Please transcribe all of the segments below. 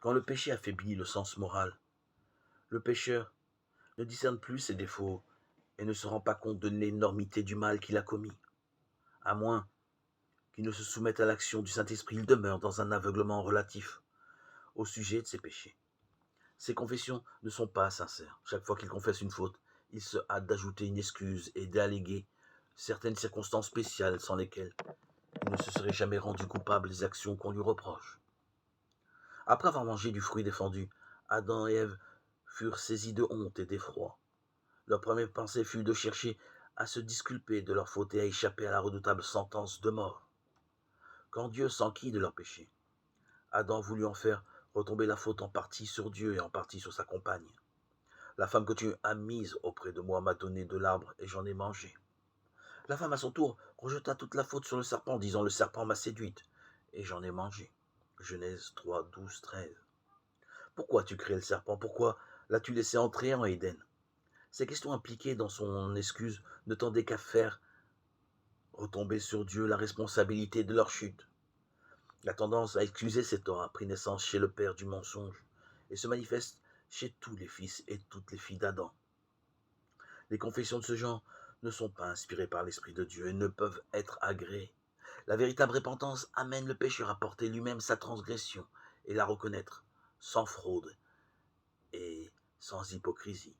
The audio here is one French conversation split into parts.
Quand le péché affaiblit le sens moral, le pécheur ne discerne plus ses défauts et ne se rend pas compte de l'énormité du mal qu'il a commis. À moins qu'il ne se soumette à l'action du Saint-Esprit, il demeure dans un aveuglement relatif au sujet de ses péchés. Ses confessions ne sont pas sincères. Chaque fois qu'il confesse une faute, il se hâte d'ajouter une excuse et d'alléguer certaines circonstances spéciales sans lesquelles il ne se serait jamais rendu coupable des actions qu'on lui reproche. Après avoir mangé du fruit défendu, Adam et Ève furent saisis de honte et d'effroi. Leur première pensée fut de chercher à se disculper de leur faute et à échapper à la redoutable sentence de mort. Quand Dieu s'enquit de leur péché, Adam voulut en faire retomber la faute en partie sur Dieu et en partie sur sa compagne. La femme que tu as mise auprès de moi m'a donné de l'arbre et j'en ai mangé. La femme à son tour rejeta toute la faute sur le serpent, disant le serpent m'a séduite et j'en ai mangé. Genèse 3, 12, 13. Pourquoi as-tu créé le serpent? Pourquoi l'as-tu laissé entrer en Éden? Ces questions impliquées dans son excuse ne tendaient qu'à faire retomber sur Dieu la responsabilité de leur chute. La tendance à excuser ces torts a pris naissance chez le père du mensonge et se manifeste chez tous les fils et toutes les filles d'Adam. Les confessions de ce genre ne sont pas inspirées par l'Esprit de Dieu et ne peuvent être agréées. La véritable repentance amène le pécheur à porter lui-même sa transgression et la reconnaître sans fraude et sans hypocrisie.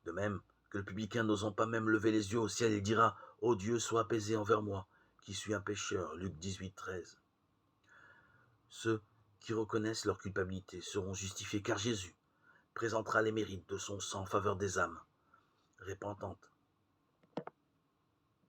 De même que le publicain n'osant pas même lever les yeux au ciel, il dira « Ô Dieu, sois apaisé envers moi, qui suis un pécheur » Luc 18, 13. Ceux qui reconnaissent leur culpabilité seront justifiés car Jésus présentera les mérites de son sang en faveur des âmes repentantes